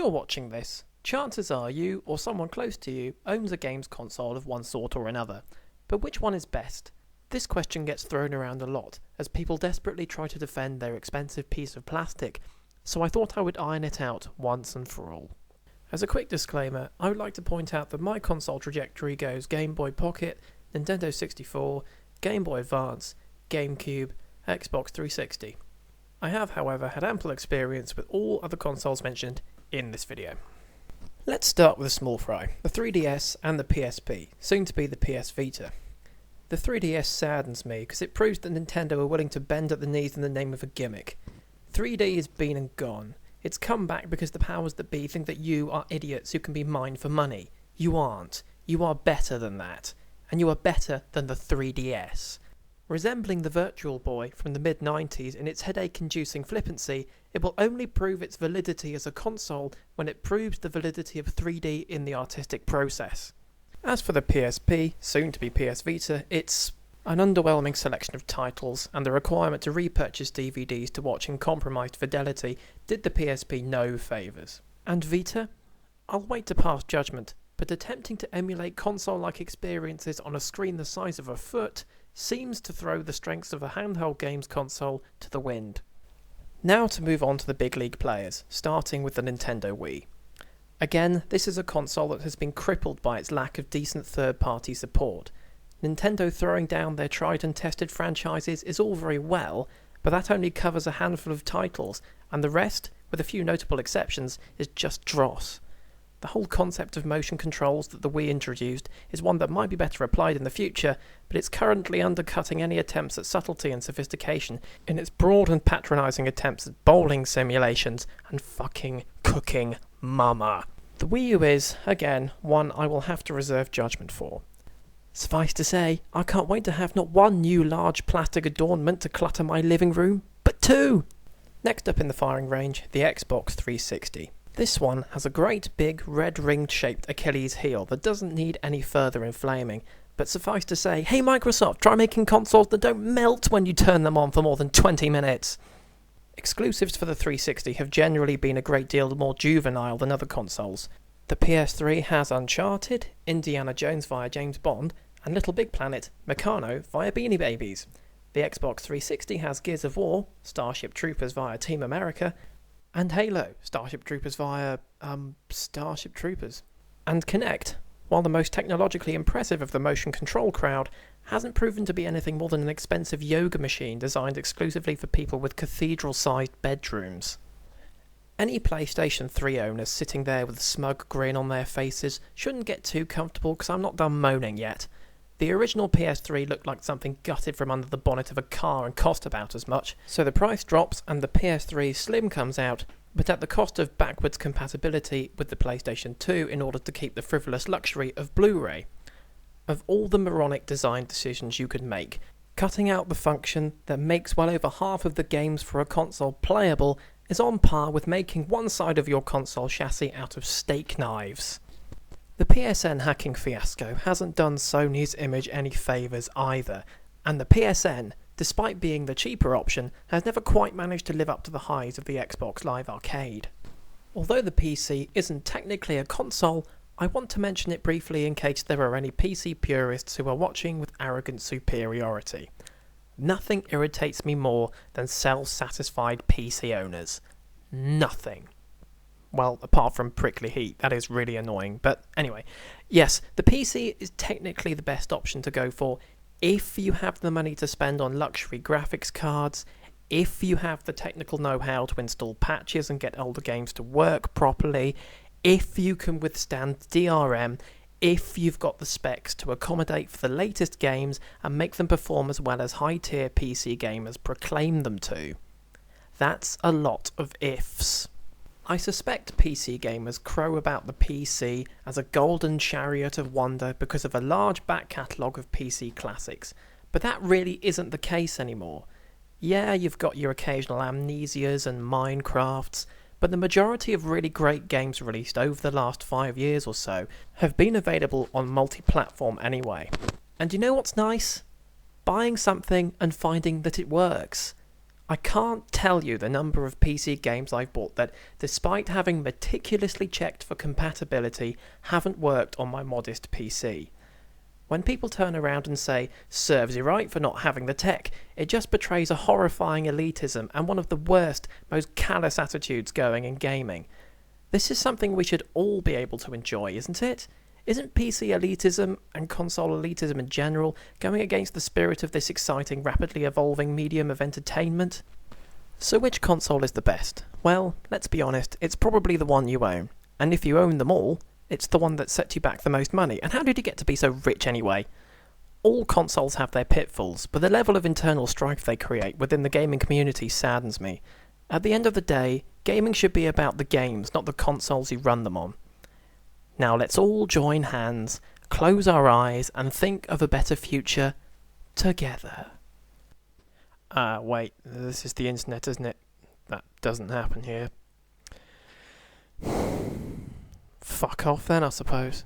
you're watching this, chances are you or someone close to you owns a games console of one sort or another. But which one is best? This question gets thrown around a lot as people desperately try to defend their expensive piece of plastic, so I thought I would iron it out once and for all. As a quick disclaimer, I would like to point out that my console trajectory goes Game Boy Pocket, Nintendo 64, Game Boy Advance, GameCube, Xbox 360. I have, however, had ample experience with all other consoles mentioned in this video. Let's start with a small fry, the 3DS and the PSP, soon to be the PS Vita. The 3DS saddens me because it proves that Nintendo are willing to bend at the knees in the name of a gimmick. 3D has been and gone. It's come back because the powers that be think that you are idiots who can be mined for money. You aren't. You are better than that. And you are better than the 3DS. Resembling the Virtual Boy from the mid-90s in its headache-inducing flippancy, it will only prove its validity as a console when it proves the validity of 3D in the artistic process. As for the PSP, soon to be PS Vita, it's an underwhelming selection of titles, and the requirement to repurchase DVDs to watch in compromised fidelity did the PSP no favours. And Vita? I'll wait to pass judgment, but attempting to emulate console-like experiences on a screen the size of a foot seems to throw the strengths of a handheld games console to the wind. Now to move on to the big league players, starting with the Nintendo Wii. Again, this is a console that has been crippled by its lack of decent third-party support. Nintendo throwing down their tried and tested franchises is all very well, but that only covers a handful of titles, and the rest, with a few notable exceptions, is just dross. The whole concept of motion controls that the Wii introduced is one that might be better applied in the future, but it's currently undercutting any attempts at subtlety and sophistication in its broad and patronising attempts at bowling simulations and fucking cooking mama. The Wii U is, again, one I will have to reserve judgment for. Suffice to say, I can't wait to have not one new large plastic adornment to clutter my living room, but two! Next up in the firing range, the Xbox 360. This one has a great big red ring shaped Achilles heel that doesn't need any further inflaming, but suffice to say, hey Microsoft, try making consoles that don't melt when you turn them on for more than 20 minutes. Exclusives for the 360 have generally been a great deal more juvenile than other consoles. The PS3 has Uncharted, Indiana Jones via James Bond, and Little Big Planet, Meccano via Beanie Babies. The Xbox 360 has Gears of War, Starship Troopers via Team America, and Halo, Starship Troopers via, Starship Troopers. And Kinect, while the most technologically impressive of the motion control crowd, hasn't proven to be anything more than an expensive yoga machine designed exclusively for people with cathedral-sized bedrooms. Any PlayStation 3 owners sitting there with a smug grin on their faces shouldn't get too comfortable because I'm not done moaning yet. The original PS3 looked like something gutted from under the bonnet of a car and cost about as much, so the price drops and the PS3 Slim comes out, but at the cost of backwards compatibility with the PlayStation 2 in order to keep the frivolous luxury of Blu-ray. Of all the moronic design decisions you could make, cutting out the function that makes well over half of the games for a console playable is on par with making one side of your console chassis out of steak knives. The PSN hacking fiasco hasn't done Sony's image any favours either, and the PSN, despite being the cheaper option, has never quite managed to live up to the highs of the Xbox Live Arcade. Although the PC isn't technically a console, I want to mention it briefly in case there are any PC purists who are watching with arrogant superiority. Nothing irritates me more than self-satisfied PC owners. Nothing. Well, apart from prickly heat, that is really annoying. But anyway, yes, the PC is technically the best option to go for if you have the money to spend on luxury graphics cards, if you have the technical know-how to install patches and get older games to work properly, if you can withstand DRM, if you've got the specs to accommodate for the latest games and make them perform as well as high-tier PC gamers proclaim them to. That's a lot of ifs. I suspect PC gamers crow about the PC as a golden chariot of wonder because of a large back catalogue of PC classics, but that really isn't the case anymore. Yeah, you've got your occasional Amnesias and Minecrafts, but the majority of really great games released over the last 5 years or so have been available on multi-platform anyway. And you know what's nice? Buying something and finding that it works. I can't tell you the number of PC games I've bought that, despite having meticulously checked for compatibility, haven't worked on my modest PC. When people turn around and say, serves you right for not having the tech, it just betrays a horrifying elitism and one of the worst, most callous attitudes going in gaming. This is something we should all be able to enjoy, isn't it? Isn't PC elitism, and console elitism in general, going against the spirit of this exciting, rapidly evolving medium of entertainment? So which console is the best? Well, let's be honest, it's probably the one you own. And if you own them all, it's the one that sets you back the most money. And how did you get to be so rich anyway? All consoles have their pitfalls, but the level of internal strife they create within the gaming community saddens me. At the end of the day, gaming should be about the games, not the consoles you run them on. Now let's all join hands, close our eyes, and think of a better future together. Wait, this is the internet, isn't it? That doesn't happen here. Fuck off then, I suppose.